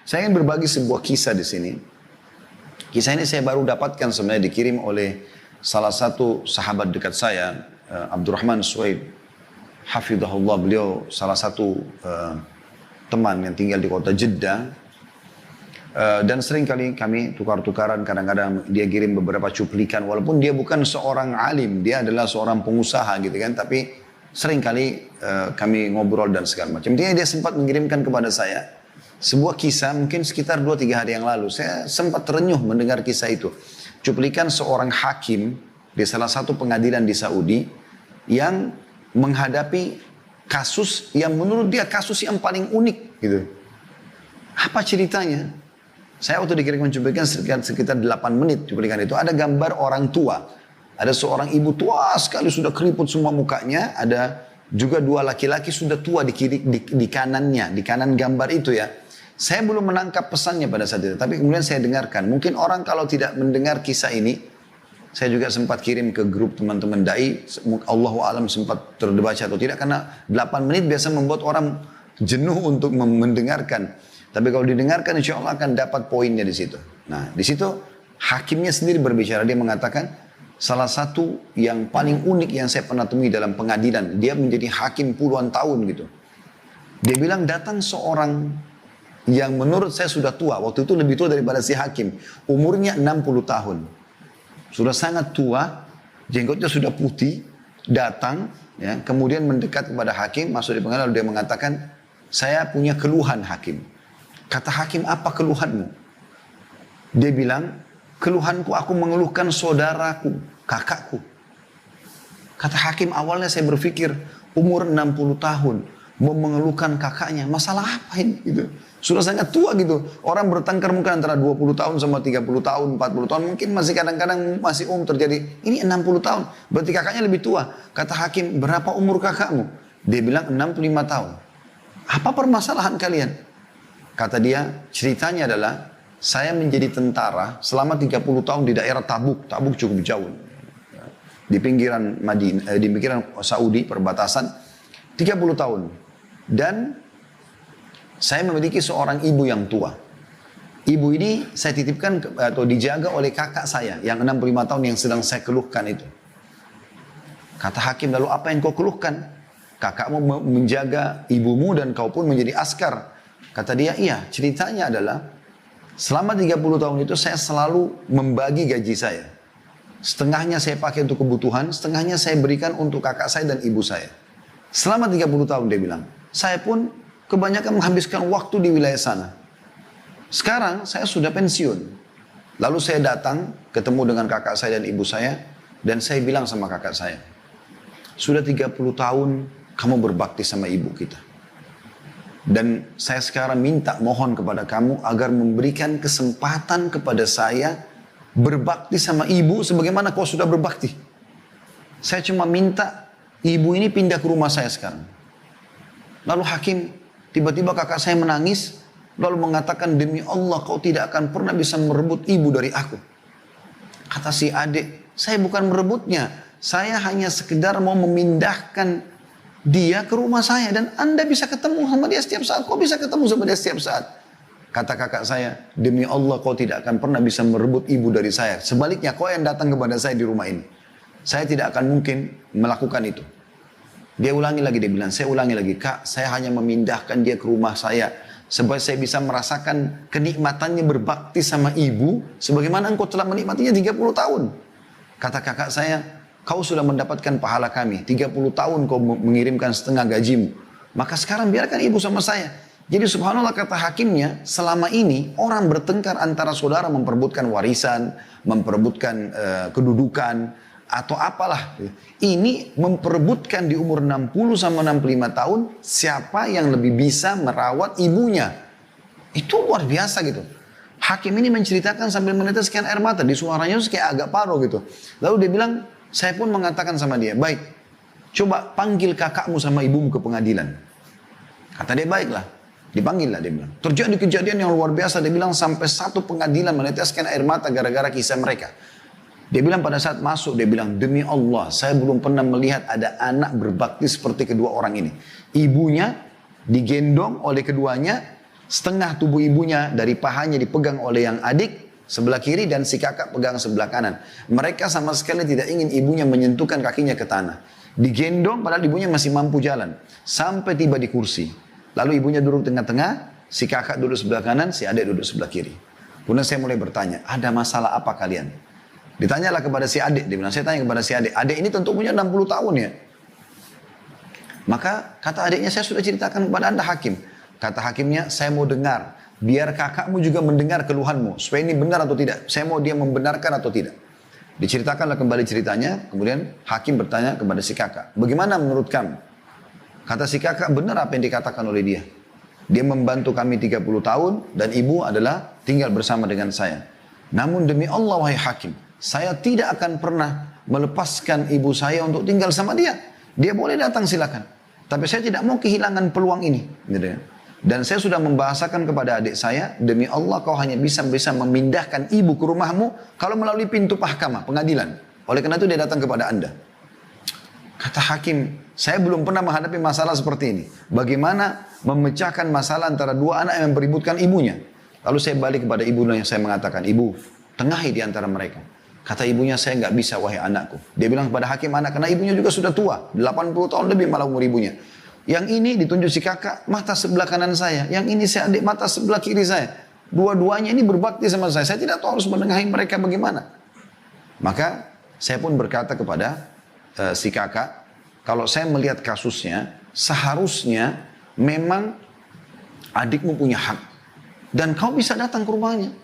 Saya ingin berbagi sebuah kisah di sini. Kisah ini saya baru dapatkan sebenarnya dikirim oleh salah satu sahabat dekat saya, Abdurrahman Suhaib. Hafidhahullah, beliau salah satu teman yang tinggal di kota Jeddah. Dan sering kali kami tukar-tukaran, kadang-kadang dia kirim beberapa cuplikan. Walaupun dia bukan seorang alim, dia adalah seorang pengusaha gitu kan. Tapi sering kali kami ngobrol dan segala macam. Intinya dia sempat mengirimkan kepada saya sebuah kisah mungkin sekitar 2-3 hari yang lalu. Saya sempat terenyuh mendengar kisah itu. Cuplikan seorang hakim di salah satu pengadilan di Saudi yang menghadapi kasus yang menurut dia kasus yang paling unik gitu. Apa ceritanya? Saya waktu dikirimkan cuplikan sekitar 8 menit cuplikan itu. Ada gambar orang tua. Ada seorang ibu tua sekali sudah keriput semua mukanya. Ada juga 2 laki-laki sudah tua di kanannya. Di kanan gambar itu ya. Saya belum menangkap pesannya pada saat itu. Tapi kemudian saya dengarkan. Mungkin orang kalau tidak mendengar kisah ini. Saya juga sempat kirim ke grup teman-teman da'i. Allahu alam sempat terbaca atau tidak. Karena 8 menit biasa membuat orang jenuh untuk mendengarkan. Tapi kalau didengarkan insya Allah akan dapat poinnya di situ. Nah di situ hakimnya sendiri berbicara. Dia mengatakan salah satu yang paling unik yang saya pernah temui dalam pengadilan. Dia menjadi hakim puluhan tahun gitu. Dia bilang datang seorang yang menurut saya sudah tua. Waktu itu lebih tua daripada si hakim. Umurnya 60 tahun. Sudah sangat tua. Jenggotnya sudah putih. Datang. Ya, kemudian mendekat kepada hakim. Masuk di pengadilan. Lalu dia mengatakan saya punya keluhan hakim. Kata hakim, apa keluhanmu? Dia bilang, keluhanku aku mengeluhkan saudaraku, kakakku. Kata hakim, awalnya saya berpikir, umur 60 tahun, mau mengeluhkan kakaknya, masalah apa ini? Gitu. Sudah sangat tua gitu. Orang bertengkar mungkin antara 20 tahun sama 30 tahun, 40 tahun, mungkin masih kadang-kadang masih terjadi. Ini 60 tahun, berarti kakaknya lebih tua. Kata hakim, berapa umur kakakmu? Dia bilang 65 tahun. Apa permasalahan kalian? Kata dia, ceritanya adalah saya menjadi tentara selama 30 tahun di daerah Tabuk. Tabuk cukup jauh. Di pinggiran Madinah, di pinggiran Saudi, perbatasan. 30 tahun. Dan saya memiliki seorang ibu yang tua. Ibu ini saya titipkan atau dijaga oleh kakak saya yang 65 tahun yang sedang saya keluhkan itu. Kata hakim, lalu apa yang kau keluhkan? Kakakmu menjaga ibumu dan kau pun menjadi askar. Kata dia, iya ceritanya adalah selama 30 tahun itu saya selalu membagi gaji saya. Setengahnya saya pakai untuk kebutuhan, setengahnya saya berikan untuk kakak saya dan ibu saya. Selama 30 tahun dia bilang, saya pun kebanyakan menghabiskan waktu di wilayah sana. Sekarang saya sudah pensiun. Lalu saya datang ketemu dengan kakak saya dan ibu saya. Dan saya bilang sama kakak saya, sudah 30 tahun kamu berbakti sama ibu kita. Dan saya sekarang minta mohon kepada kamu agar memberikan kesempatan kepada saya berbakti sama ibu sebagaimana kau sudah berbakti. Saya cuma minta ibu ini pindah ke rumah saya sekarang. Lalu hakim, tiba-tiba kakak saya menangis, lalu mengatakan, demi Allah kau tidak akan pernah bisa merebut ibu dari aku. Kata si adik, saya bukan merebutnya, saya hanya sekedar mau memindahkan dia ke rumah saya dan Anda bisa ketemu sama dia setiap saat. Kau bisa ketemu sama dia setiap saat. Kata kakak saya, demi Allah kau tidak akan pernah bisa merebut ibu dari saya. Sebaliknya kau yang datang kepada saya di rumah ini. Saya tidak akan mungkin melakukan itu. Dia ulangi lagi, dia bilang, saya ulangi lagi. Kak, saya hanya memindahkan dia ke rumah saya. Supaya saya bisa merasakan kenikmatannya berbakti sama ibu. Sebagaimana engkau telah menikmatinya 30 tahun. Kata kakak saya, kau sudah mendapatkan pahala kami. 30 tahun kau mengirimkan setengah gajimu. Maka sekarang biarkan ibu sama saya. Jadi subhanallah kata hakimnya, selama ini orang bertengkar antara saudara memperebutkan warisan, memperebutkan kedudukan, atau apalah. Ini memperebutkan di umur 60 sama 65 tahun, siapa yang lebih bisa merawat ibunya. Itu luar biasa gitu. Hakim ini menceritakan sambil meneteskan air mata. Di suaranya itu kayak agak paruh gitu. Lalu dia bilang, saya pun mengatakan sama dia, baik, coba panggil kakakmu sama ibumu ke pengadilan. Kata dia, baiklah. Dipanggil lah dia bilang. Terjadi kejadian yang luar biasa. Dia bilang sampai satu pengadilan meneteskan air mata gara-gara kisah mereka. Dia bilang pada saat masuk, dia bilang, demi Allah, saya belum pernah melihat ada anak berbakti seperti kedua orang ini. Ibunya digendong oleh keduanya, Setengah tubuh ibunya dari pahanya dipegang oleh yang adik sebelah kiri dan si kakak pegang sebelah kanan. Mereka sama sekali tidak ingin ibunya menyentuhkan kakinya ke tanah. Digendong padahal ibunya masih mampu jalan. Sampai tiba di kursi. Lalu ibunya duduk tengah-tengah, si kakak duduk sebelah kanan, si adik duduk sebelah kiri. Kemudian saya mulai bertanya, ada masalah apa kalian? Ditanyalah kepada si adik, dia bilang, saya tanya kepada si adik. Adik ini tentu punya 60 tahun ya. Maka kata adiknya, saya sudah ceritakan kepada anda hakim. Kata hakimnya, saya mau dengar. Biar kakakmu juga mendengar keluhanmu. Supaya ini benar atau tidak. Saya mau dia membenarkan atau tidak. Diceritakanlah kembali ceritanya. Kemudian hakim bertanya kepada si kakak. Bagaimana menurut kamu? Kata si kakak, benar apa yang dikatakan oleh dia. Dia membantu kami 30 tahun. Dan ibu adalah tinggal bersama dengan saya. Namun demi Allah wahai hakim. Saya tidak akan pernah melepaskan ibu saya untuk tinggal sama dia. Dia boleh datang silakan. Tapi saya tidak mau kehilangan peluang ini. Gitu ya. Dan saya sudah membahasakan kepada adik saya, demi Allah kau hanya bisa memindahkan ibu ke rumahmu kalau melalui pintu mahkamah, pengadilan. Oleh karena itu dia datang kepada anda. Kata hakim, saya belum pernah menghadapi masalah seperti ini. Bagaimana memecahkan masalah antara dua anak yang beributkan ibunya. Lalu saya balik kepada ibunya yang saya mengatakan, ibu, tengahi di antara mereka. Kata ibunya, saya nggak bisa wahai anakku. Dia bilang kepada hakim anak, karena ibunya juga sudah tua. 80 tahun lebih malah umur ibunya. Yang ini ditunjuk si kakak, mata sebelah kanan saya. Yang ini si adik, mata sebelah kiri saya. Dua-duanya ini berbakti sama saya. Saya tidak tahu harus menengahi mereka bagaimana. Maka saya pun berkata kepada si kakak, kalau saya melihat kasusnya, seharusnya memang adikmu punya hak. Dan kau bisa datang ke rumahnya.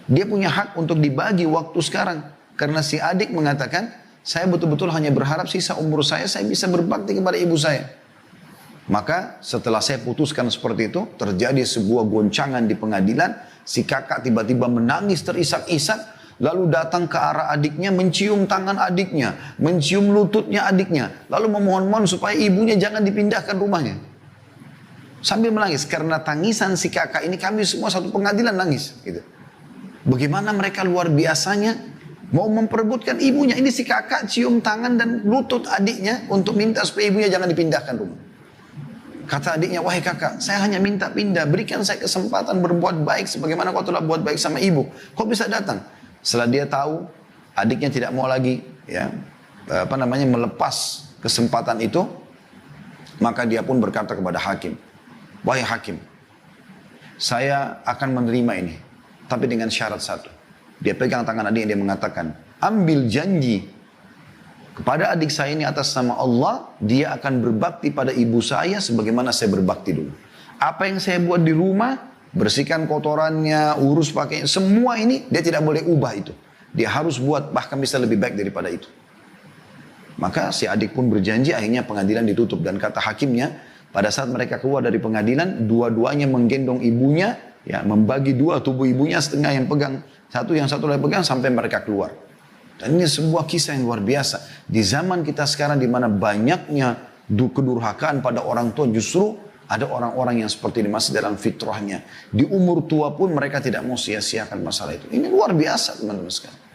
Dia punya hak untuk dibagi waktu sekarang. Karena si adik mengatakan, saya betul-betul hanya berharap sisa umur saya bisa berbakti kepada ibu saya. Maka setelah saya putuskan seperti itu, terjadi sebuah goncangan di pengadilan. Si kakak tiba-tiba menangis terisak-isak, lalu datang ke arah adiknya, mencium tangan adiknya, mencium lututnya adiknya, lalu memohon-mohon supaya ibunya jangan dipindahkan rumahnya. Sambil menangis, karena tangisan si kakak ini kami semua satu pengadilan nangis. Gitu. Bagaimana mereka luar biasanya mau memperebutkan ibunya. Ini si kakak cium tangan dan lutut adiknya untuk minta supaya ibunya jangan dipindahkan rumah. Kata adiknya, wahai kakak, saya hanya minta pindah. Berikan saya kesempatan berbuat baik sebagaimana kau telah buat baik sama ibu. Kau bisa datang. Setelah dia tahu, adiknya tidak mau lagi melepas kesempatan itu. Maka dia pun berkata kepada hakim, wahai hakim, saya akan menerima ini. Tapi dengan syarat satu. Dia pegang tangan adiknya, dia mengatakan, ambil janji kepada adik saya ini atas nama Allah, dia akan berbakti pada ibu saya sebagaimana saya berbakti dulu. Apa yang saya buat di rumah, bersihkan kotorannya, urus pakaian, semua ini dia tidak boleh ubah itu. Dia harus buat bahkan bisa lebih baik daripada itu. Maka si adik pun berjanji, akhirnya pengadilan ditutup. Dan kata hakimnya, pada saat mereka keluar dari pengadilan, dua-duanya menggendong ibunya, ya, membagi dua tubuh ibunya, setengah yang pegang satu, yang satu lagi pegang sampai mereka keluar. Dan ini sebuah kisah yang luar biasa. Di zaman kita sekarang di mana banyaknya kedurhakaan pada orang tua, justru ada orang-orang yang seperti ini masih dalam fitrahnya. Di umur tua pun mereka tidak mau sia-siakan masalah itu. Ini luar biasa teman-teman sekalian.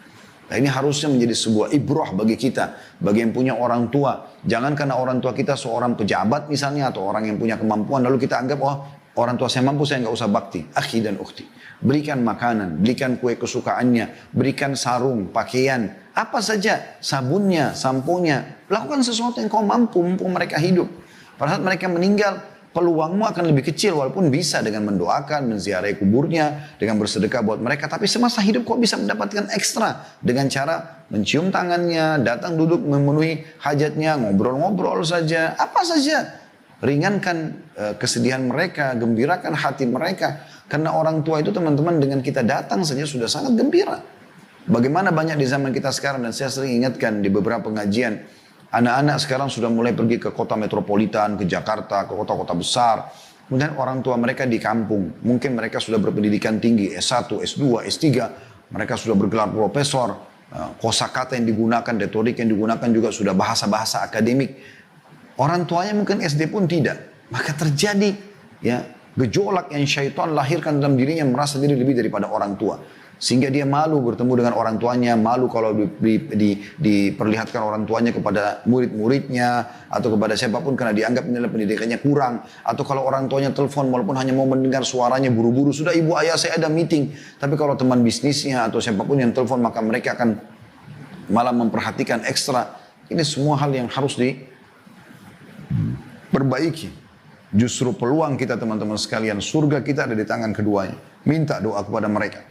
Nah, ini harusnya menjadi sebuah ibrah bagi kita, bagi yang punya orang tua. Jangan karena orang tua kita seorang pejabat misalnya atau orang yang punya kemampuan lalu kita anggap, oh orang tua saya mampu, saya nggak usah bakti. Akhi dan ukhti, berikan makanan, berikan kue kesukaannya, berikan sarung, pakaian, apa saja, sabunnya, samponya. Lakukan sesuatu yang kau mampu, mumpung mereka hidup. Pada saat mereka meninggal, peluangmu akan lebih kecil, walaupun bisa dengan mendoakan, menziarahi kuburnya, dengan bersedekah buat mereka. Tapi semasa hidup kau bisa mendapatkan ekstra dengan cara mencium tangannya, datang duduk memenuhi hajatnya, ngobrol-ngobrol saja, apa saja. Ringankan kesedihan mereka, gembirakan hati mereka. Karena orang tua itu teman-teman dengan kita datang saja sudah sangat gembira. Bagaimana banyak di zaman kita sekarang, dan saya sering ingatkan di beberapa pengajian, anak-anak sekarang sudah mulai pergi ke kota metropolitan, ke Jakarta, ke kota-kota besar. Kemudian orang tua mereka di kampung. Mungkin mereka sudah berpendidikan tinggi, S1, S2, S3. Mereka sudah bergelar profesor. Kosakata yang digunakan, retorik yang digunakan juga sudah bahasa-bahasa akademik. Orang tuanya mungkin SD pun tidak. Maka terjadi ya gejolak yang syaitan lahirkan dalam dirinya, merasa diri lebih daripada orang tua. Sehingga dia malu bertemu dengan orang tuanya, malu kalau diperlihatkan orang tuanya kepada murid-muridnya, atau kepada siapapun karena dianggap nilai pendidikannya kurang. Atau kalau orang tuanya telepon walaupun hanya mau mendengar suaranya buru-buru, sudah ibu ayah saya ada meeting. Tapi kalau teman bisnisnya atau siapapun yang telepon, maka mereka akan malah memperhatikan ekstra. Ini semua hal yang harus diperbaiki. Justru peluang kita teman-teman sekalian, surga kita ada di tangan keduanya. Minta doa kepada mereka.